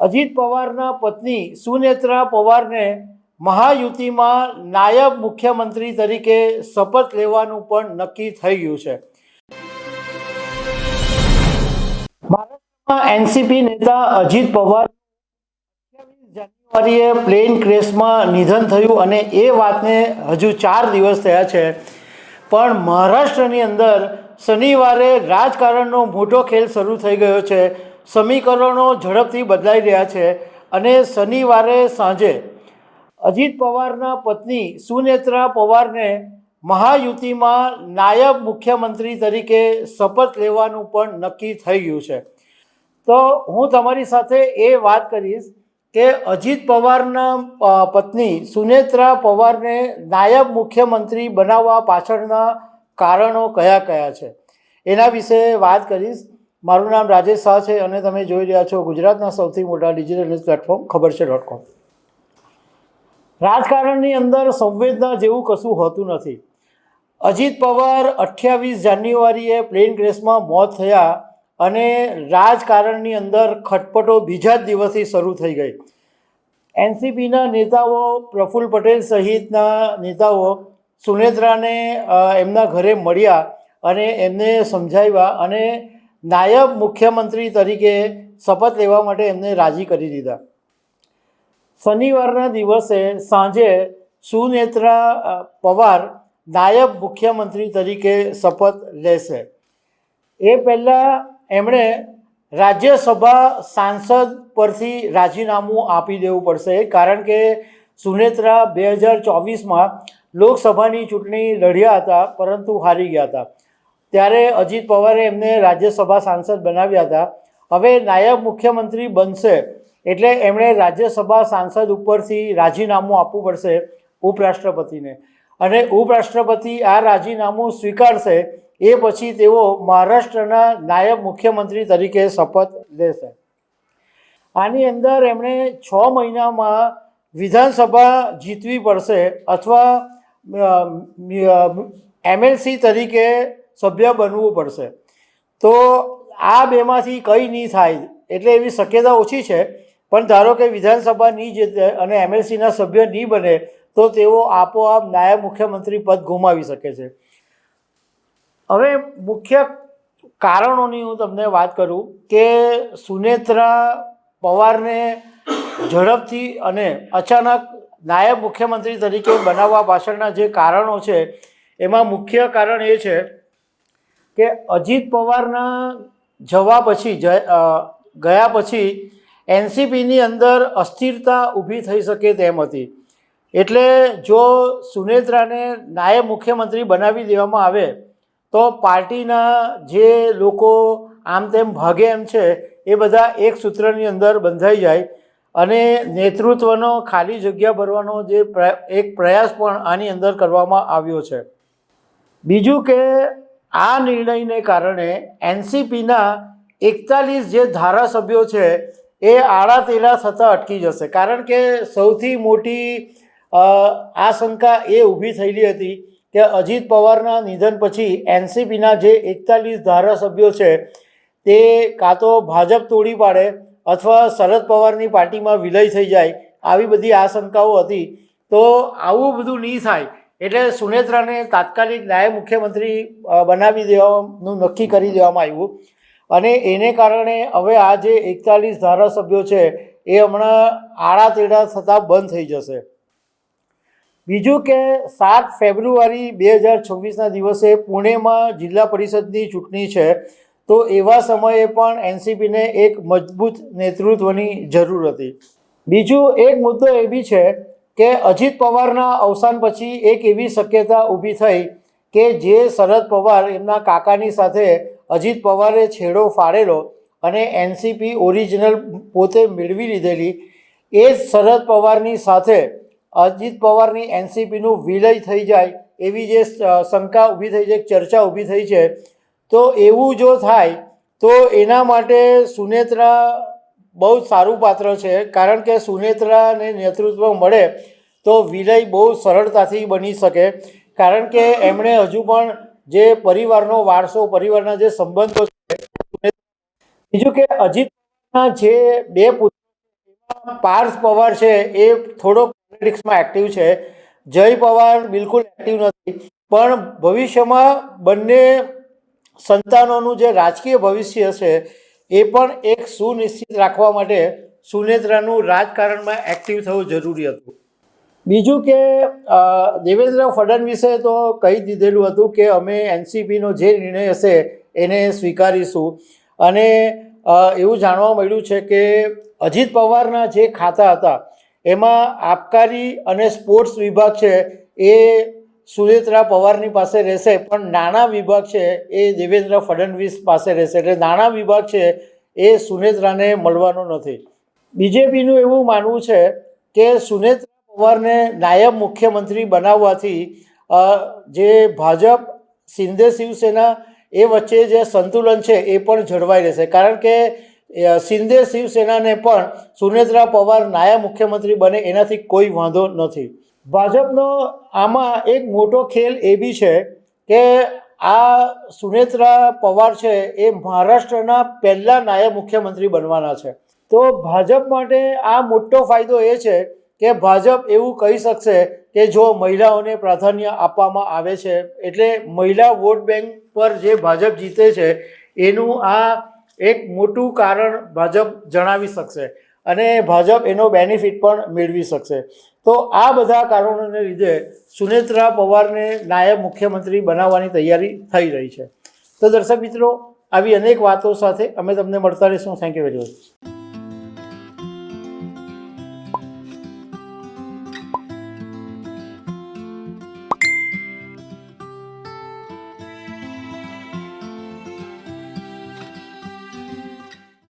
અજીત પવારના પત્ની સુનેત્રા પવારને મહાયુતિમાં નાયબ મુખ્યમંત્રી તરીકે શપથ લેવાનું પણ નક્કી થઈ ગયું છે। મહારાષ્ટ્રમાં એનસીપી નેતા અજીત પવાર 28 જાન્યુઆરીએ પ્લેન ક્રેશમાં નિધન થયું અને એ વાતને હજુ 4 દિવસ થયા છે, પણ મહારાષ્ટ્રની અંદર શનિવારે રાજકારણનો મોટો ખેલ શરૂ થઈ ગયો છે। સમીકરણો ઝડપથી બદલાઈ રહ્યા છે અને શનિવારે સાંજે અજીત પવારના પત્ની સુનેત્રા પવારને મહાયુતિમાં નાયબ મુખ્યમંત્રી તરીકે શપથ લેવાનું પણ નક્કી થઈ ગયું છે। તો હું તમારી સાથે એ વાત કરીશ કે અજીત પવારના પત્ની સુનેત્રા પવારને નાયબ મુખ્યમંત્રી બનાવવા પાછળના કારણો કયા કયા છે એના વિશે વાત કરીશ। મારું નામ રાજેશ શાહ છે અને તમે જોઈ રહ્યા છો ગુજરાતના સૌથી મોટા ડિજિટલ ન્યૂઝ પ્લેટફોર્મ ખબરછે.com। રાજકારણની અંદર સંવેદના જેવું કશું હોતું નથી। અજીત પવાર 28 જાન્યુઆરીએ પ્લેન ક્રેશમાં મોત થયા અને રાજકારણની અંદર ખટપટો બીજા જ દિવસથી શરૂ થઈ ગઈ। એનસીપીના નેતાઓ પ્રફુલ્લ પટેલ સહિતના નેતાઓ સુનેત્રાને એમના ઘરે મળ્યા અને એમને સમજાવ્યા અને નાયબ મુખ્યમંત્રી તરીકે શપથ લેવા માટે એમને રાજી કરી દીધા। શનિવારના દિવસે સાંજે સુનેત્રા પવાર નાયબ મુખ્યમંત્રી તરીકે શપથ લેશે। એ પહેલાં એમણે રાજ્યસભા સાંસદ પરથી રાજીનામું આપી દેવું પડશે, કારણ કે સુનેત્રા 2024માં લોકસભાની ચૂંટણી લડ્યા હતા પરંતુ હારી ગયા હતા। ત્યારે અજીત પવારે એમને રાજ્યસભા સાંસદ બનાવ્યા હતા। હવે નાયબ મુખ્યમંત્રી બનશે એટલે એમણે રાજ્યસભા સાંસદ ઉપરથી રાજીનામું આપવું પડશે ઉપરાષ્ટ્રપતિને, અને ઉપરાષ્ટ્રપતિ આ રાજીનામું સ્વીકારશે એ પછી તેઓ મહારાષ્ટ્રના નાયબ મુખ્યમંત્રી તરીકે શપથ લેશે। આની અંદર એમણે 6 મહિનામાં વિધાનસભા જીતવી પડશે અથવા એમએલસી તરીકે સભ્ય બનવું પડશે। તો આ બેમાંથી કંઈ નહીં થાય એટલે એવી શક્યતા ઓછી છે, પણ ધારો કે વિધાનસભા નહીં જીતે અને એમએલસીના સભ્ય નહીં બને તો તેઓ આપોઆપ નાયબ મુખ્યમંત્રી પદ ગુમાવી શકે છે। હવે મુખ્ય કારણોની હું તમને વાત કરું કે સુનેત્રા પવારને ઝડપથી અને અચાનક નાયબ મુખ્યમંત્રી તરીકે બનાવવા પાછળના જે કારણો છે એમાં મુખ્ય કારણ એ છે કે અજીત પવારના ગયા પછી એનસીપીની અંદર અસ્થિરતા ઊભી થઈ શકે તેમ હતી। એટલે જો સુનેત્રાને નાયબ મુખ્યમંત્રી બનાવી દેવામાં આવે તો પાર્ટીના જે લોકો આમ તેમ ભાગે એમ છે એ બધા એક સૂત્રની અંદર બંધાઈ જાય અને નેતૃત્વનો ખાલી જગ્યા ભરવાનો જે એક પ્રયાસ પણ આની અંદર કરવામાં આવ્યો છે। બીજું કે આ નિર્ણયને કારણે એનસીપીના 41 જે ધારાસભ્યો છે એ આડાતેડા થતાં અટકી જશે, કારણ કે સૌથી મોટી આશંકા એ ઊભી થયેલી હતી કે અજીત પવારના નિધન પછી એનસીપીના જે 41 ધારાસભ્યો છે તે કાં તો ભાજપ તોડી પાડે અથવા શરદ પવારની પાર્ટીમાં વિલય થઈ જાય, આવી બધી આશંકાઓ હતી। તો આવું બધું નહીં થાય એટલે સુનેત્રાને તાત્કાલિક નાયબ મુખ્યમંત્રી બનાવી દેવાનું નક્કી કરી દેવામાં આવ્યું અને એને કારણે હવે આ જે 41 ધારાસભ્યો છે એ હમણાં આડાતેડા થતાં બંધ થઈ જશે। બીજું કે 7 ફેબ્રુઆરી 2026ના દિવસે પુણેમાં જિલ્લા પરિષદની ચૂંટણી છે, તો એવા સમયે પણ એનસીપીને એક મજબૂત નેતૃત્વની જરૂર હતી। બીજું એક મુદ્દો એ બી છે કે અજીત પવારના અવસાન પછી એક એવી શક્યતા ઊભી થઈ કે જે શરદ પવાર એમના કાકાની સાથે અજીત પવારે છેડો ફાડેલો અને એનસીપી ઓરિજિનલ પોતે મેળવી લીધેલી, એ જ શરદ પવારની સાથે અજીત પવારની એનસીપીનું વિલય થઈ જાય એવી જે શંકા ઊભી થઈ છે, ચર્ચા ઊભી થઈ છે। તો એવું જો થાય તો એના માટે સુનેત્રા બહુ જ સારું પાત્ર છે, કારણ કે સુનેત્રાને નેતૃત્વ મળે તો વિલય બહુ સરળતાથી બની શકે, કારણ કે એમણે હજુ પણ જે પરિવારનો વારસો, પરિવારના જે સંબંધો છે। બીજું કે અજીતના જે 2 પુત્રો પાર્થ પવાર છે એ થોડો પોલિટિક્સમાં એક્ટિવ છે, જય પવાર બિલકુલ એક્ટિવ નથી, પણ ભવિષ્યમાં બંને સંતાનોનું જે રાજકીય ભવિષ્ય છે એ પણ એક સુનિશ્ચિત રાખવા માટે સુનેત્રાનું રાજકારણમાં એક્ટિવ થવું જરૂરી હતું. બીજું કે દેવેન્દ્ર ફડણવીસે તો કહી દીધેલું હતું કે અમે એનસીપીનો જે નિર્ણય હશે એને સ્વીકારીશું, અને એવું જાણવા મળ્યું છે કે અજીત પવારના જે ખાતા હતા એમાં આબકારી અને સ્પોર્ટ્સ વિભાગ છે એ સુનેત્રા પવારની પાસે રહેશે, પણ નાણાં વિભાગ છે એ દેવેન્દ્ર ફડણવીસ પાસે રહેશે, એટલે નાણાં વિભાગ છે એ સુનેત્રાને મળવાનો નથી. બીજેપીનું એવું માનવું છે કે સુનેત્રા પવારને નાયબ મુખ્યમંત્રી બનાવવાથી જે ભાજપ શિંદે શિવસેના એ વચ્ચે જે સંતુલન છે એ પણ જળવાઈ રહેશે, કારણ કે શિંદે શિવસેનાને પણ સુનેત્રા પવાર નાયબ મુખ્યમંત્રી બને એનાથી કોઈ વાંધો નથી. ભાજપનો આમાં એક મોટો ખેલ એ બી છે કે આ સુનેત્રા પવાર છે એ મહારાષ્ટ્રના પહેલા નાયબ મુખ્યમંત્રી બનવાના છે. તો ભાજપ માટે આ મોટો ફાયદો એ છે કે ભાજપ એવું કહી શકશે કે જો મહિલાઓને પ્રાધાન્ય આપવામાં આવે છે, એટલે મહિલા વોટ બેંક પર જે ભાજપ જીતે છે એનું આ એક મોટું કારણ ભાજપ જણાવી શકશે, અને ભાજપ એનો બેનિફિટ પણ મેળવી શકશે. તો આ બધા કારણોને લીધે સુનેત્રા પવારને નાયબ મુખ્યમંત્રી બનાવવાની તૈયારી થઈ રહી છે. તો દર્શક મિત્રો, આવી અનેક વાતો સાથે અમે તમને મળતા રહીશું. Thank you very much.